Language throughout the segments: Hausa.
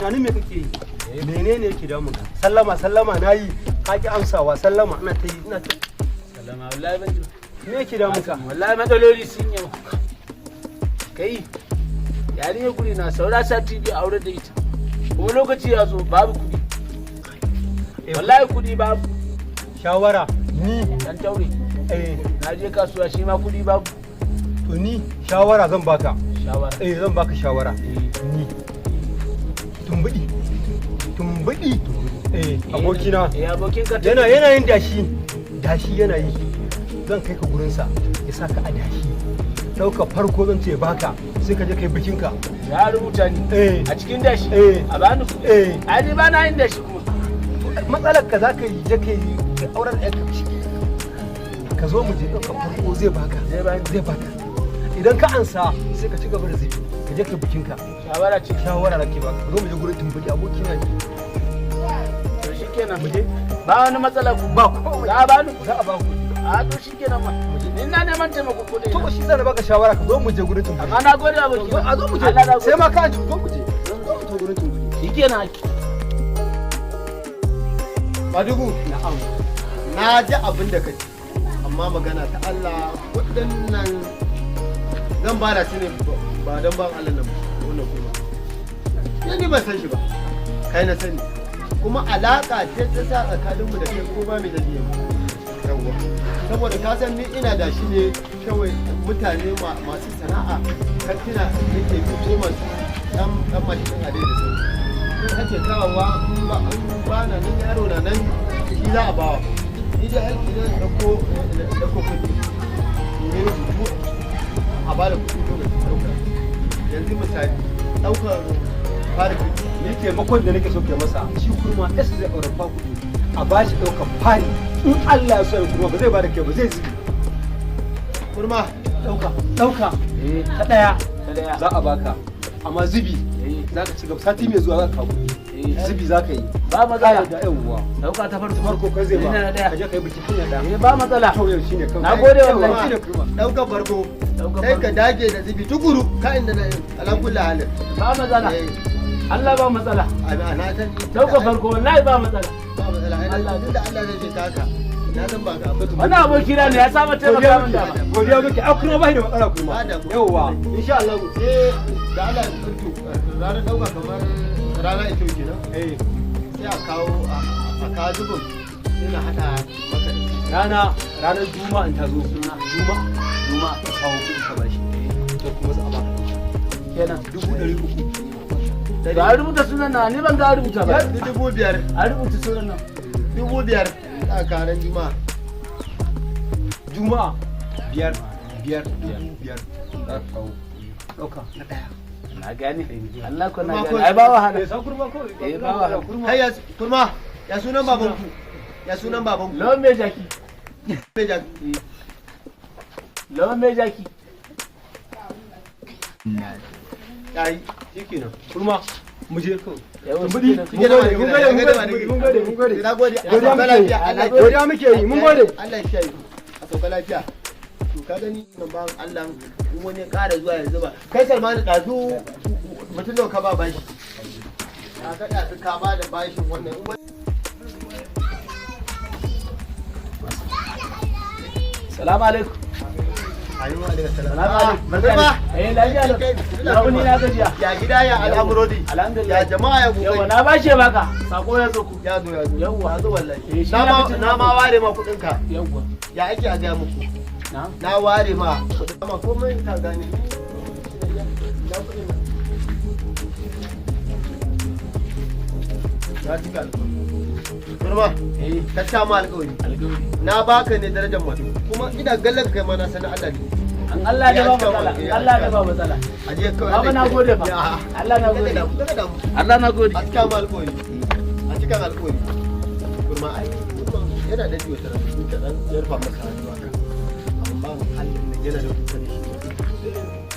tunanin me kake yi? Menene yake damun ka? Sallama nayi ka ki amsawa sallama ina ta yi ina ta sallama wallahi ban ji. Me yake damun ka? Wallahi matsaloli sun yi. Kai yarinya guri na saura sati biyu aure da ita. Kuma lokaci ya zo babu kuɗi. Wallahi kuɗi babu. Shawara ni Dan taure. Na je kasuwa shi ma kuɗi babu. to ni shawara zan baka. Shawara. Zan baka shawara. Ni tumbudi abokina abokin ka yana yin dashi yana yi. Zan kai ka gurin sa ya saka a dashi. Dauka farko zan ce baka sai ka je kai bikin ka. Ya rubuta ni a cikin dashi. A bani kuɗi. Ai ni ba na yin dashi kuma. Matsalar ka zaka yi je kai auren ɗaya ka zo mu je dauka farko zai baka. Idan ka ansa sai ka ci gaba da zubi ka je ka bikin ka. Shawara nake baka. Zo mu je gurin tumbudi abokina ne. To shikenan mu je. Ba wani matsala ku ba komai. Za a ba ku. A to shikenan ma. Ni na neman taimako ko dai. To shi zan baka shawara ka zo mu je gurin tumbudi. Amma na gode aboki. A zo mu je. Sai ma ka ci zo mu je. Zo mu je gurin tumbudi. Shikenan. Madugu. Na'am. Na ji abin da kace. Amma magana ta Allah kudin nan zan ba da shi ne ba don ban Allah nan wannan kuma. Ni ban san shi ba. Kai na sani. Kuma alaka ce ta sa tsakaninmu da kai ko ba mai dalili. Yawwa. Saboda ka san ni ina da shi ne kawai mutane masu sana'a kantina nake fito masu dan mashin a daidai sau. Sun ake kawawa ba na nan yaro na nan shi za a bawa. Ni da aiki ne da ko kudi. Ne rubutu a ba da kudi lokacin ɗaukar. Yanzu misali ɗaukar fari kudi. Ni taimakon da nake so ke masa shi kurma S zai aure fa kudi a bashi ɗaukar fari in Allah ya so ya kurma ba zai bada kai ba zai zubi. Kurma Ɗauka ta daya za a baka amma zubi za ka ci gaba sati mai zuwa za ka kawo zubi za ka yi. Ba matsala. Da yawwa. Dauka ta Farko kai zai ba. Ina da Ka je kai biki kin da. ba matsala. Kawai shine kawai. Na gode wallahi. Shine kurma. ɗaukar farko sai ka dage da zubi tukuru ka inda na alakulla halin. Ba matsala. Allah ba matsala. Na san Dauka farko wallahi ba matsala. ba matsala. Allah tunda Allah zai ce taka. Na san ba ka abu. Wannan abokina ne ya saba taimaka min da. Godiya muke a kurma bai da matsala kurma. Ba da kurma. Yawwa insha Allah Da Allah ya tsarki ranar ɗauka kamar rana ito kenan. Sai a kawo zubin sai na haɗa maka ranar juma'a in ta zo juma'a ta kawo kuɗi ka bashi to kuma za a baka Kenan 300. Da a rubuta sunan na ni ban ga rubuta ba. 5,000. A rubuta sunan nan. 5,000 a karan juma'a. Juma'a biyar za ka kawo ɗauka na ɗaya. Na gane. Allah ko na gane. Ai ba wahala. San kurma ko ba wahala. Hai ya kurma ya sunan babanku. Ya sunan babanku. Lawan mai jaki. Me jaki. Lawan mai jaki. Yayi shikenan. kurma mu je kawai. Tumbudi. Mun gode. Na gode. Godiya muke yi mun gode. Allah ya shayi. A sauka lafiya. To ka gani nan ba Allah in wani ya ƙara zuwa yanzu ba. Kai Salmanu ɗazu mutum nawa ka ba bashi. Ka ga ɗazu ka ba da bashin wannan. Salamu alaikum. Ayyuwa alaikum salam. Salamu alaikum. Barka. Lafiya lau. Launi na gajiya. Ya gida ya al'amurodi. Alhamdulillah. Ya jama'a ya kokari. Yawa na bashe baka. Sako ya zo ku. Ya zo. Yawwa. Ya zo wallahi. Shi na fitin Na ma ware ma kuɗin ka. Yawwa. Ya ake a gaya muku. Na? Na ware ma kuɗin. Amma komai ka gane. Ya cika alƙawari. Kurma, ka sha ma alƙawari. Na baka ne darajar mutum. Kuma ina gallar kai ma na sanin Allah ne. An Allah ne ba matsala. Allah ne ba matsala. Aje kawai. Baba na gode fa. Allah na gode. Allah na gode. A cika ma alƙawari. A cika alƙawari. Kurma ai. Yana da jiwa tara. Ka dan yarfa maka hannu haka. Amma Allah ne yana da kuskure shi.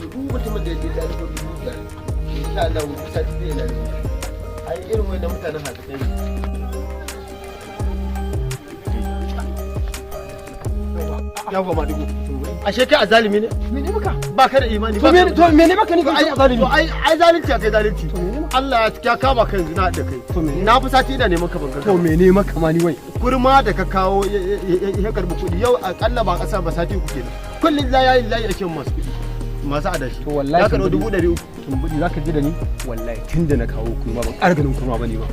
Duk mutumin da ya je da alƙawari. Insha Allah wani sati zai lalata. Ai irin wannan mutanen haka kai. Yawwa ma dubu. Ashe kai azalimi ne? Me ne maka? Ba ka da imani To me ne maka ni kai azalimi? To ai zalunci kai zalunci. Allah ya kama kan zina da kai. Na fi sati ina neman ka bangar. To me ne maka ma ni wai? Kurma da ka kawo ya karbi kuɗi yau akalla ba ƙasa ba sati kuke da. Kullum layi ake masu kuɗi. Masu adashi. To wallahi ya karɓi 300. Tumbudi zaka ji da ni? Wallahi tunda na kawo kurma ban ƙara ganin kurma ba ne ba.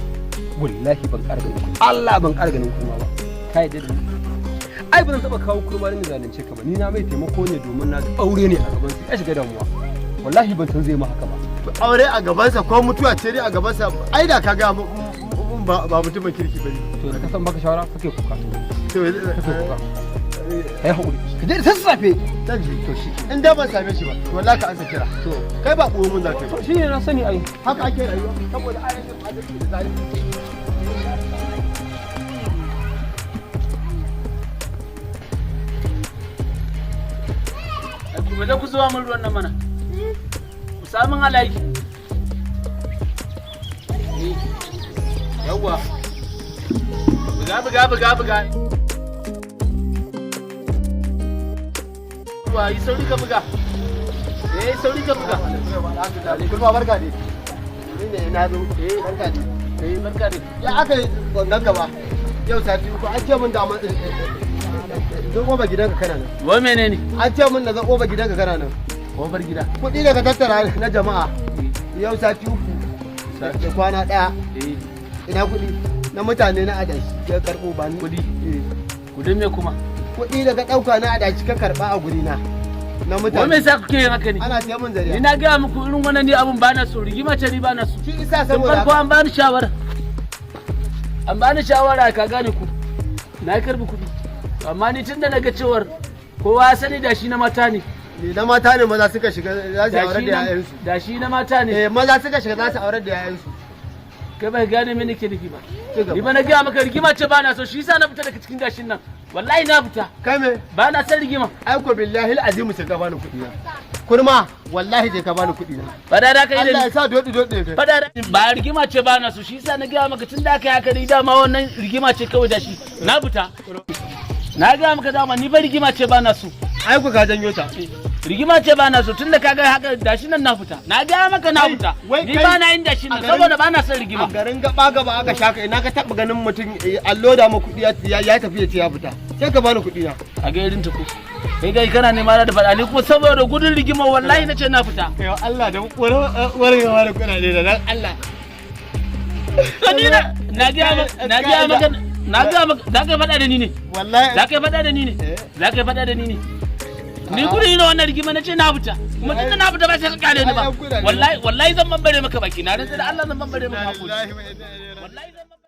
Wallahi ban ƙara ganin kurma. Allah ban ƙara ganin kurma ba. Kai da ni. Ai ban taɓa kawo kurma ne zalunce ka ba. Ni na mai taimako ne domin na aure ne a gaban sa. Ya shiga damuwa. Wallahi ban san zai ma haka ba. Aure a gabansa ko mutuwa ce dai a gabansa ai da ka ga ba mutumin kirki bane. To da ka san baka shawara kake kuka. To kake kuka. Kai haƙuri. Ka je da sassafe. To shi. In da ban same shi ba wallahi ka ansa kira. To kai ba ɓoye mun za ka yi. Shi ne na sani ai. Haka ake rayuwa saboda ayyukan adalci da zalunci. Ku da ku zuwa mun ruwan nan mana. Ku samun alaiki. Yawwa. Buga. Wa yi sauri ka buga. Sauri ka buga. Kuma barka ne. Ni ne na zo. Barka ne. Barka ne. Ya aka yi wannan gaba. Yau sati uku an ce mun da mun zo ƙofa gidanka kana nan. Wai menene? An ce mun da zan ƙofa gidanka kana nan. Kofar gida. Kuɗi daga tattara na jama'a. Yau sati uku. Da kwana ɗaya. Ina kuɗi na mutane na adashi ya karɓo ba ni. Kuɗi. Kuɗin me kuma? Kuɗi daga ɗauka na adashi ka karɓa a guri na. Na mutane. Wai me yasa kuke yin haka ne? Ana ce mun zariya. Ni na gaya muku irin wannan ne abun ba na so, rigima ce ni ba na so. Shi isa Tun saboda farko an bani shawara. An bani shawara ka gane ku. Na karbi kuɗi. Amma ni tun da na ga cewar kowa ya sani da shi na mata ne. na mata ne maza suka shiga za su aure da yayansu. Da shi na mata ne. Maza suka shiga za su aure da yayansu. Kai ba gane me nake nufi ba. Ni ba na gaya maka rigima ce ba na so, shi yasa na fita daga cikin gashin nan. Wallahi na fita. Kai me? Ba na san rigima. Ai ko billahi alazim sai ka bani kuɗi na. Kurma wallahi sai ka bani kuɗi na. Fada da kai da Allah ya sa dodi kai. Fada da ba rigima ce ba na so, shi yasa na gaya maka tun da kai haka dai dama wannan rigima ce kawai da shi. Na fita. Na gaya maka dama ni ba rigima ce ba na so. Ai ku ka janyo ta. Rigima ce ba na so, tun da kaga haka dashi nan na fita. Na gaya maka na fita. Ni ba na yin dashi nan saboda ba na son rigima. A garin gaba aka shaka ina ka taba ganin mutum allo da mu kuɗi ya tafi ya ce ya fita. Sai ka bani kuɗi na. A ga irin ta ku. Kai kana nema da faɗa ni kuma saboda gudun rigima wallahi nace na fita. Kai Allah da warewa da kuɗaɗe da dan Allah. Ni na gaya maka za ka faɗa da ni ne. Wallahi. Za ka faɗa da ni ne. Za ka faɗa da ni ne. Ni gudun na wannan rigima nace na fita. Kuma tun da na fita ba sai ka kare ni ba. Wallahi zan bambare maka baki na rantsa da Allah zan bambare maka hakuri. Wallahi zan